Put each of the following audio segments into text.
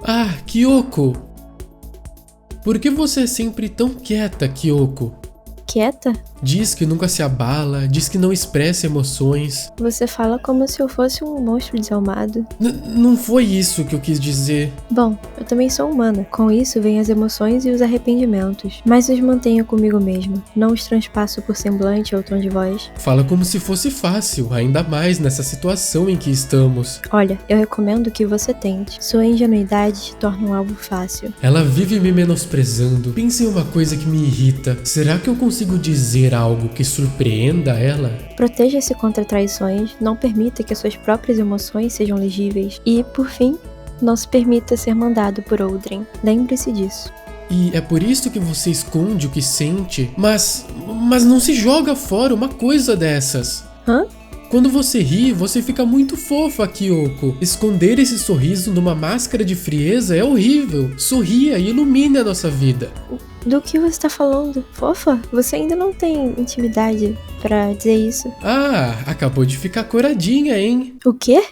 Ah, Kyoko! Por que você é sempre tão quieta, Kyoko? Quieta? Diz que nunca se abala, diz que não expressa emoções. Você fala como se eu fosse um monstro desalmado. Não foi isso que eu quis dizer. Bom, eu também sou humana. Com isso vêm as emoções e os arrependimentos. Mas os mantenho comigo mesma. Não os transpasso por semblante ou tom de voz. Fala como se fosse fácil, ainda mais nessa situação em que estamos. Olha, eu recomendo que você tente. Sua ingenuidade te torna um alvo fácil. Ela vive me menosprezando. Pense em uma coisa que me irrita. Será que eu consigo dizer algo que surpreenda ela? Proteja-se contra traições, não permita que as suas próprias emoções sejam legíveis e, por fim, não se permita ser mandado por outrem. Lembre-se disso. E é por isso que você esconde o que sente? Mas não se joga fora uma coisa dessas. Hã? Quando você ri, você fica muito fofa, Kyoko. Esconder esse sorriso numa máscara de frieza é horrível. Sorria e ilumine a nossa vida. Do que você tá falando? Fofa? Você ainda não tem intimidade pra dizer isso. Ah, acabou de ficar coradinha, hein? O quê?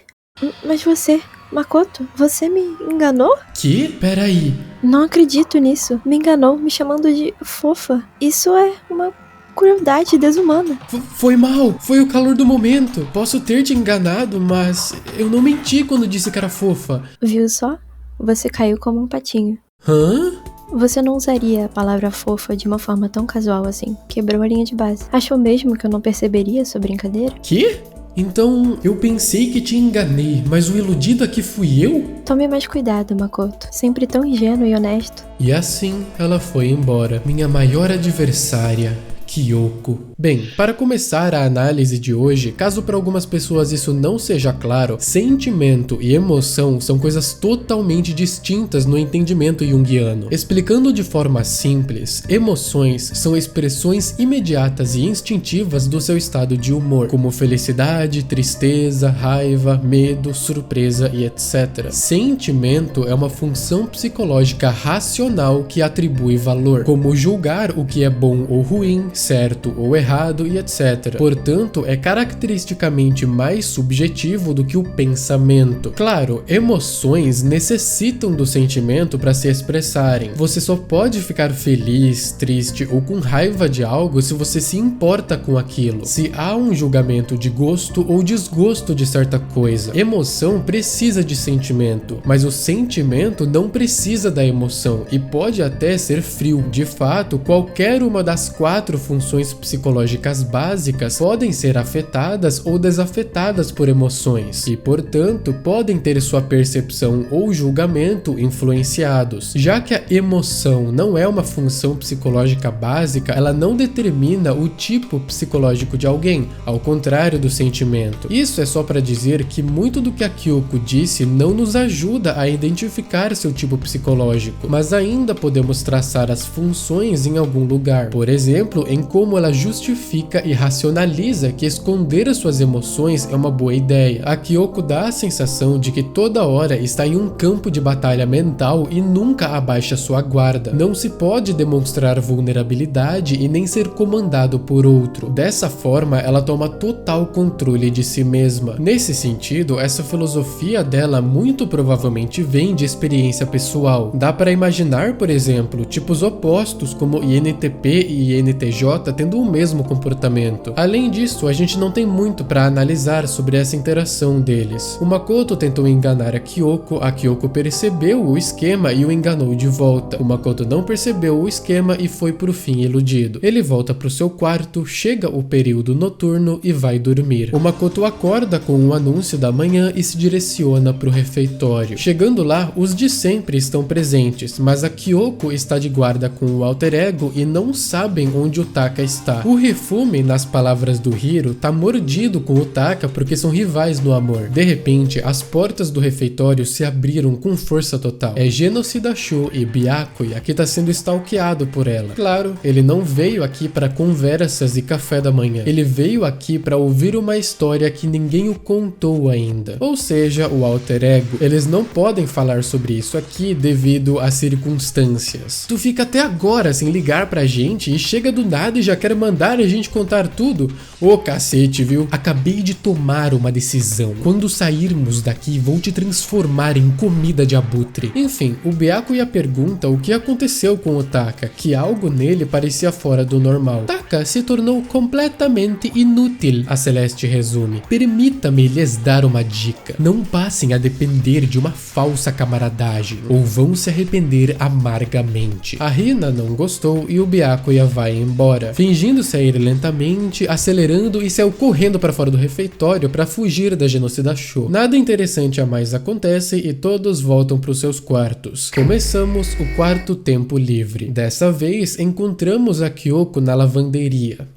Mas você, Makoto, você me enganou? Que? Peraí. Não acredito nisso. Me enganou me chamando de fofa. Isso é uma crueldade desumana. Foi mal, foi o calor do momento. Posso ter te enganado, mas eu não menti quando disse que era fofa. Viu só? Você caiu como um patinho. Hã? Você não usaria a palavra fofa de uma forma tão casual assim. Quebrou a linha de base. Achou mesmo que eu não perceberia sua brincadeira? Que? Então, eu pensei que te enganei, mas o iludido aqui fui eu? Tome mais cuidado, Makoto. Sempre tão ingênuo e honesto. E assim, ela foi embora, minha maior adversária. Kyoko. Bem, para começar a análise de hoje, caso para algumas pessoas isso não seja claro, sentimento e emoção são coisas totalmente distintas no entendimento junguiano. Explicando de forma simples, emoções são expressões imediatas e instintivas do seu estado de humor, como felicidade, tristeza, raiva, medo, surpresa e etc. Sentimento é uma função psicológica racional que atribui valor, como julgar o que é bom ou ruim, certo ou errado e etc. Portanto, é caracteristicamente mais subjetivo do que o pensamento. Claro, emoções necessitam do sentimento para se expressarem. Você só pode ficar feliz, triste ou com raiva de algo se você se importa com aquilo. Se há um julgamento de gosto ou desgosto de certa coisa. Emoção precisa de sentimento, mas o sentimento não precisa da emoção e pode até ser frio. De fato, qualquer uma das 4 funções psicológicas básicas podem ser afetadas ou desafetadas por emoções e, portanto, podem ter sua percepção ou julgamento influenciados. Já que a emoção não é uma função psicológica básica, ela não determina o tipo psicológico de alguém, ao contrário do sentimento. Isso é só para dizer que muito do que a Kyoko disse não nos ajuda a identificar seu tipo psicológico, mas ainda podemos traçar as funções em algum lugar. Por exemplo, em como ela justifica e racionaliza que esconder as suas emoções é uma boa ideia. A Kyoko dá a sensação de que toda hora está em um campo de batalha mental e nunca abaixa sua guarda. Não se pode demonstrar vulnerabilidade e nem ser comandado por outro. Dessa forma, ela toma total controle de si mesma. Nesse sentido, essa filosofia dela muito provavelmente vem de experiência pessoal. Dá para imaginar, por exemplo, tipos opostos como INTP e INTJ tendo o mesmo comportamento. Além disso, a gente não tem muito para analisar sobre essa interação deles. O Makoto tentou enganar a Kyoko percebeu o esquema e o enganou de volta. O Makoto não percebeu o esquema e foi por fim iludido. Ele volta pro seu quarto, chega o período noturno e vai dormir. O Makoto acorda com o anúncio da manhã e se direciona pro refeitório. Chegando lá, os de sempre estão presentes, mas a Kyoko está de guarda com o alter ego e não sabem onde o Taka está. O Hifumi, nas palavras do Hiro, tá mordido com o Taka porque são rivais no amor. De repente, as portas do refeitório se abriram com força total. É Genocida Sho e Byakuya que tá sendo stalkeado por ela. Claro, ele não veio aqui para conversas e café da manhã. Ele veio aqui para ouvir uma história que ninguém o contou ainda. Ou seja, o alter ego. Eles não podem falar sobre isso aqui devido às circunstâncias. Tu fica até agora sem ligar pra gente e chega do nada apressada e já quer mandar a gente contar tudo? Ô cacete, viu? Acabei de tomar uma decisão. Quando sairmos daqui, vou te transformar em comida de abutre. Enfim, o Byakuya pergunta o que aconteceu com o Taka, que algo nele parecia fora do normal. Taka se tornou completamente inútil, a Celeste resume. Permita-me lhes dar uma dica. Não passem a depender de uma falsa camaradagem, ou vão se arrepender amargamente. A Hina não gostou e o Byakuya vai embora, fingindo sair lentamente, acelerando e saiu correndo para fora do refeitório para fugir da Genocida Show. Nada interessante a mais acontece e todos voltam para os seus quartos. Começamos o quarto tempo livre. Dessa vez encontramos a Kyoko na lavanderia.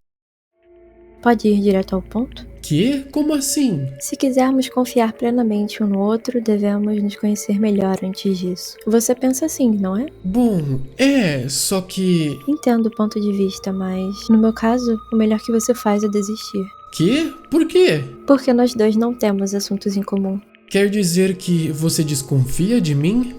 Pode ir direto ao ponto? Que? Como assim? Se quisermos confiar plenamente um no outro, devemos nos conhecer melhor antes disso. Você pensa assim, não é? Bom, só que... Entendo o ponto de vista, mas no meu caso, o melhor que você faz é desistir. Que? Por quê? Porque nós dois não temos assuntos em comum. Quer dizer que você desconfia de mim?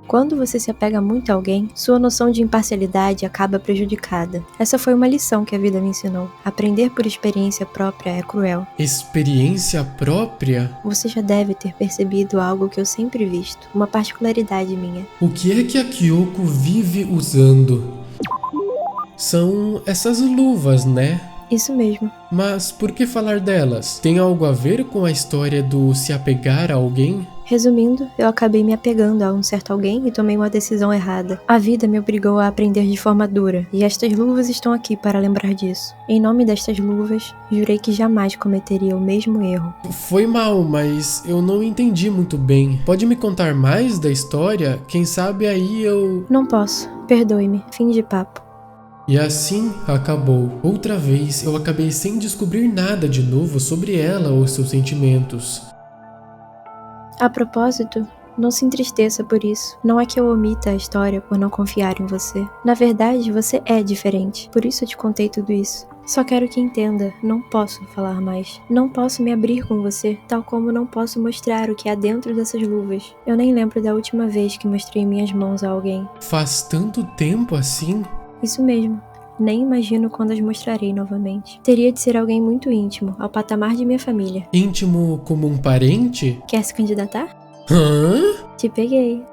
Quando você se apega muito a alguém, sua noção de imparcialidade acaba prejudicada. Essa foi uma lição que a vida me ensinou. Aprender por experiência própria é cruel. Experiência própria? Você já deve ter percebido algo que eu sempre visto, uma particularidade minha. O que é que a Kyoko vive usando? São essas luvas, né? Isso mesmo. Mas por que falar delas? Tem algo a ver com a história do se apegar a alguém? Resumindo, eu acabei me apegando a um certo alguém e tomei uma decisão errada. A vida me obrigou a aprender de forma dura, e estas luvas estão aqui para lembrar disso. Em nome destas luvas, jurei que jamais cometeria o mesmo erro. Foi mal, mas eu não entendi muito bem. Pode me contar mais da história? Quem sabe aí eu... Não posso. Perdoe-me. Fim de papo. E assim acabou. Outra vez eu acabei sem descobrir nada de novo sobre ela ou seus sentimentos. A propósito, não se entristeça por isso. Não é que eu omita a história por não confiar em você. Na verdade, você é diferente. Por isso eu te contei tudo isso. Só quero que entenda, não posso falar mais. Não posso me abrir com você, tal como não posso mostrar o que há dentro dessas luvas. Eu nem lembro da última vez que mostrei minhas mãos a alguém. Faz tanto tempo assim? Isso mesmo. Nem imagino quando as mostrarei novamente. Teria de ser alguém muito íntimo, ao patamar de minha família. Íntimo como um parente? Quer se candidatar? Hã? Te peguei.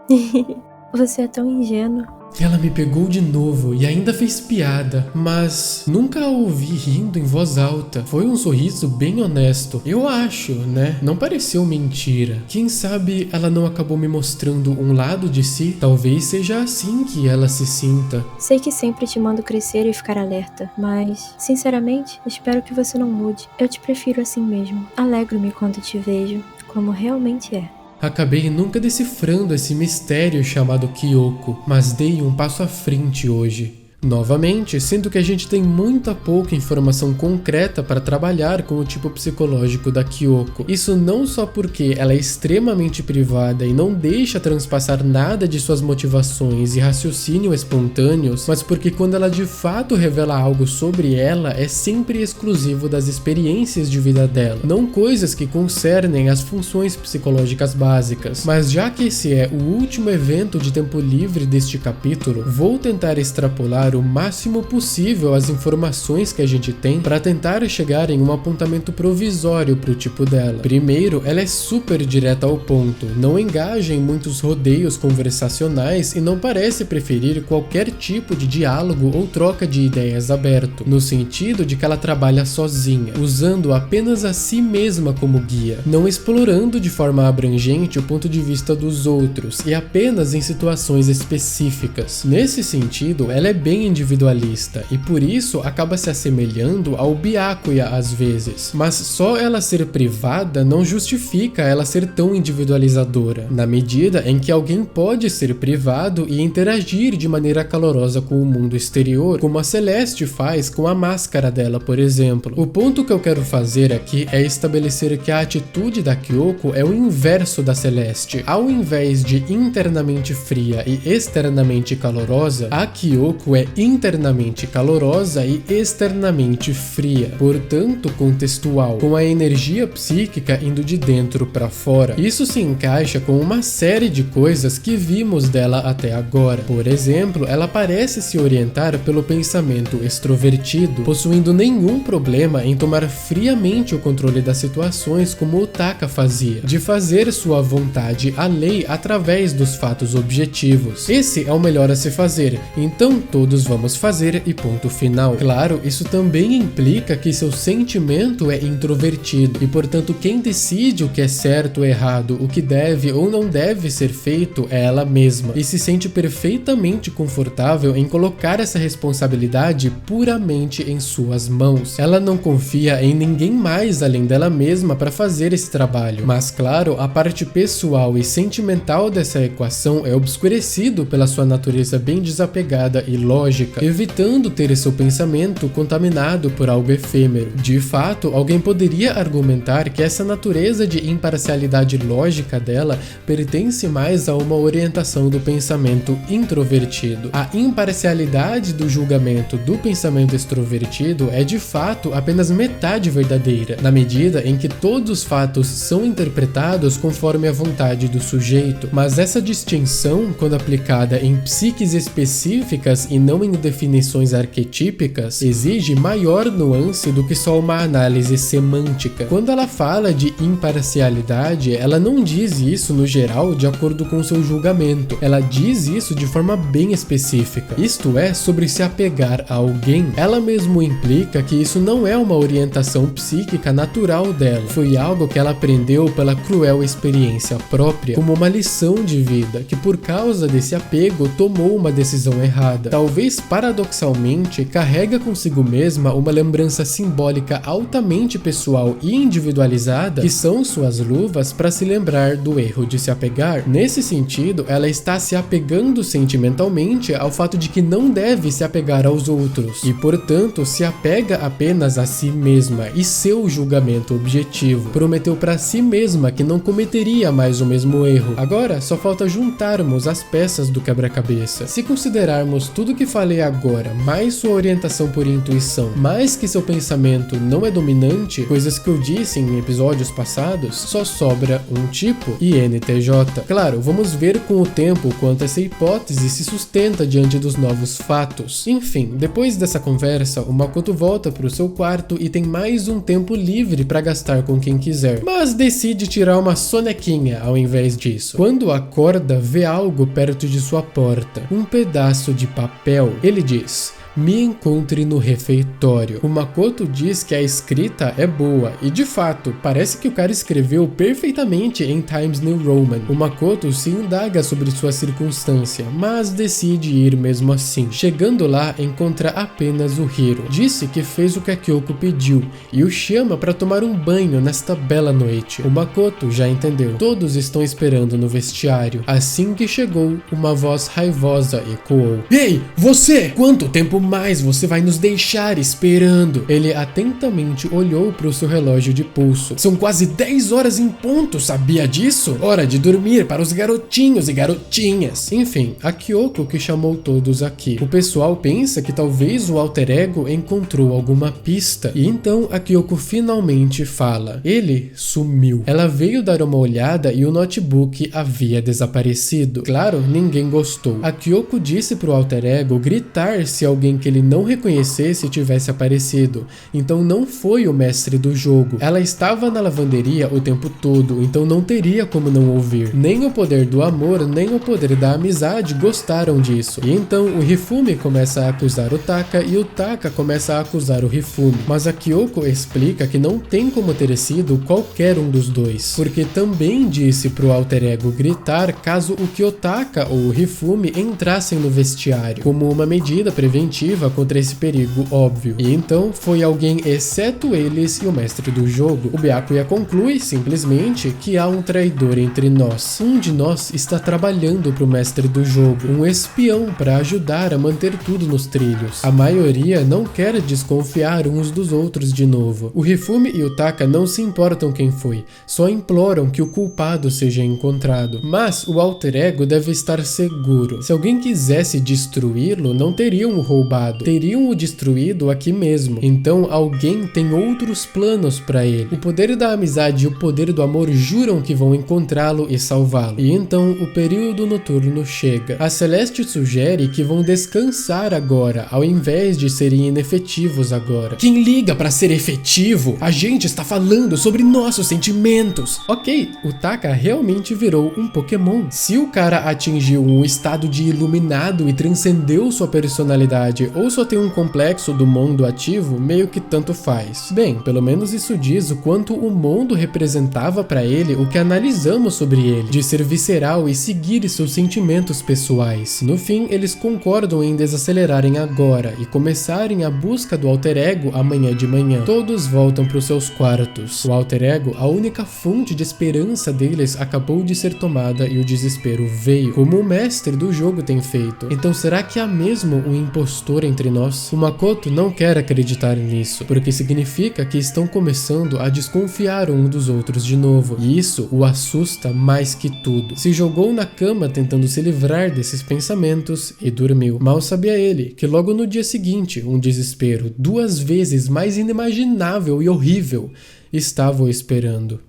Você é tão ingênuo. Ela me pegou de novo e ainda fez piada, mas nunca a ouvi rindo em voz alta. Foi um sorriso bem honesto. Eu acho, né? Não pareceu mentira. Quem sabe ela não acabou me mostrando um lado de si? Talvez seja assim que ela se sinta. Sei que sempre te mando crescer e ficar alerta, mas, sinceramente, espero que você não mude. Eu te prefiro assim mesmo. Alegro-me quando te vejo, como realmente é. Acabei nunca decifrando esse mistério chamado Kyoko, mas dei um passo à frente hoje. Novamente, sinto que a gente tem muita pouca informação concreta para trabalhar com o tipo psicológico da Kyoko. Isso não só porque ela é extremamente privada e não deixa transpassar nada de suas motivações e raciocínio espontâneos, mas porque quando ela de fato revela algo sobre ela, é sempre exclusivo das experiências de vida dela, não coisas que concernem as funções psicológicas básicas. Mas já que esse é o último evento de tempo livre deste capítulo, vou tentar extrapolar o máximo possível as informações que a gente tem para tentar chegar em um apontamento provisório para o tipo dela. Primeiro, ela é super direta ao ponto, não engaja em muitos rodeios conversacionais e não parece preferir qualquer tipo de diálogo ou troca de ideias aberto, no sentido de que ela trabalha sozinha, usando apenas a si mesma como guia, não explorando de forma abrangente o ponto de vista dos outros e apenas em situações específicas. Nesse sentido, ela é bem individualista e por isso acaba se assemelhando ao Byakuya às vezes, mas só ela ser privada não justifica ela ser tão individualizadora, na medida em que alguém pode ser privado e interagir de maneira calorosa com o mundo exterior, como a Celeste faz com a máscara dela, por exemplo. O ponto que eu quero fazer aqui é estabelecer que a atitude da Kyoko é o inverso da Celeste. Ao invés de internamente fria e externamente calorosa, a Kyoko é internamente calorosa e externamente fria, portanto contextual, com a energia psíquica indo de dentro para fora. Isso se encaixa com uma série de coisas que vimos dela até agora. Por exemplo, ela parece se orientar pelo pensamento extrovertido, possuindo nenhum problema em tomar friamente o controle das situações como o Taka fazia, de fazer sua vontade à lei através dos fatos objetivos. Esse é o melhor a se fazer, então todos vamos fazer e ponto final. Claro, isso também implica que seu sentimento é introvertido e, portanto, quem decide o que é certo ou errado, o que deve ou não deve ser feito é ela mesma, e se sente perfeitamente confortável em colocar essa responsabilidade puramente em suas mãos. Ela não confia em ninguém mais além dela mesma para fazer esse trabalho, mas claro, a parte pessoal e sentimental dessa equação é obscurecido pela sua natureza bem desapegada e lógica, evitando ter seu pensamento contaminado por algo efêmero. De fato, alguém poderia argumentar que essa natureza de imparcialidade lógica dela pertence mais a uma orientação do pensamento introvertido. A imparcialidade do julgamento do pensamento extrovertido é de fato apenas metade verdadeira, na medida em que todos os fatos são interpretados conforme a vontade do sujeito, mas essa distinção, quando aplicada em psiques específicas e não em definições arquetípicas, exige maior nuance do que só uma análise semântica. Quando ela fala de imparcialidade, ela não diz isso no geral de acordo com seu julgamento, ela diz isso de forma bem específica, isto é, sobre se apegar a alguém. Ela mesmo implica que isso não é uma orientação psíquica natural dela, foi algo que ela aprendeu pela cruel experiência própria, como uma lição de vida, que por causa desse apego tomou uma decisão errada. Talvez paradoxalmente carrega consigo mesma uma lembrança simbólica altamente pessoal e individualizada, que são suas luvas para se lembrar do erro de se apegar. Nesse sentido, ela está se apegando sentimentalmente ao fato de que não deve se apegar aos outros, e portanto se apega apenas a si mesma e seu julgamento objetivo. Prometeu para si mesma que não cometeria mais o mesmo erro. Agora só falta juntarmos as peças do quebra-cabeça. Se considerarmos tudo que falei agora, mais sua orientação por intuição, mais que seu pensamento não é dominante, coisas que eu disse em episódios passados, só sobra um tipo, INTJ. Claro, vamos ver com o tempo quanto essa hipótese se sustenta diante dos novos fatos. Enfim, depois dessa conversa, o Makoto volta para o seu quarto e tem mais um tempo livre para gastar com quem quiser, mas decide tirar uma sonequinha ao invés disso. Quando acorda, vê algo perto de sua porta, um pedaço de papel. Ele diz: "Me encontre no refeitório." O Makoto diz que a escrita é boa, e de fato, parece que o cara escreveu perfeitamente em Times New Roman. O Makoto se indaga sobre sua circunstância, mas decide ir mesmo assim. Chegando lá, encontra apenas o Hiro. Disse que fez o que a Kyoko pediu, e o chama para tomar um banho nesta bela noite. O Makoto já entendeu. Todos estão esperando no vestiário. Assim que chegou, uma voz raivosa ecoou: "Ei, você! Quanto tempo mais você vai nos deixar esperando?" Ele atentamente olhou para o seu relógio de pulso. "São quase 10 horas em ponto, sabia disso? Hora de dormir para os garotinhos e garotinhas." Enfim, a Kyoko que chamou todos aqui. O pessoal pensa que talvez o alter ego encontrou alguma pista, e então a Kyoko finalmente fala: "Ele sumiu." Ela veio dar uma olhada e o notebook havia desaparecido. Claro, ninguém gostou. A Kyoko disse pro alter ego gritar se alguém que ele não reconhecesse tivesse aparecido, então não foi o mestre do jogo. Ela estava na lavanderia o tempo todo, então não teria como não ouvir. Nem o poder do amor, nem o poder da amizade gostaram disso. E então o Hifumi começa a acusar o Taka e o Taka começa a acusar o Hifumi. Mas a Kyoko explica que não tem como ter sido qualquer um dos dois, porque também disse pro alter ego gritar caso o Kiyotaka ou o Hifumi entrassem no vestiário, como uma medida preventiva preventiva contra esse perigo óbvio. E então foi alguém exceto eles e o mestre do jogo. O Byakuya conclui simplesmente que há um traidor entre nós. Um de nós está trabalhando para o mestre do jogo, um espião para ajudar a manter tudo nos trilhos. A maioria não quer desconfiar uns dos outros de novo. O Hifumi e o Taka não se importam quem foi, só imploram que o culpado seja encontrado. Mas o alter ego deve estar seguro. Se alguém quisesse destruí-lo, não teriam o roubado, teriam o destruído aqui mesmo. Então alguém tem outros planos para ele. O poder da amizade e o poder do amor juram que vão encontrá-lo e salvá-lo. E então o período noturno chega. A Celeste sugere que vão descansar agora, ao invés de serem inefetivos agora. Quem liga para ser efetivo? A gente está falando sobre nossos sentimentos. Ok, o Taka realmente virou um Pokémon. Se o cara atingiu um estado de iluminado e transcendeu sua personalidade, ou só tem um complexo do mundo ativo, meio que tanto faz. Bem, pelo menos isso diz o quanto o mundo representava para ele o que analisamos sobre ele, de ser visceral e seguir seus sentimentos pessoais. No fim, eles concordam em desacelerarem agora e começarem a busca do alter ego amanhã de manhã. Todos voltam para os seus quartos. O alter ego, a única fonte de esperança deles, acabou de ser tomada e o desespero veio, como o mestre do jogo tem feito. Então será que há mesmo um impostor entre nós? O Makoto não quer acreditar nisso, porque significa que estão começando a desconfiar um dos outros de novo, e isso o assusta mais que tudo. Se jogou na cama tentando se livrar desses pensamentos e dormiu. Mal sabia ele que logo no dia seguinte, um desespero 2 vezes mais inimaginável e horrível estava o esperando.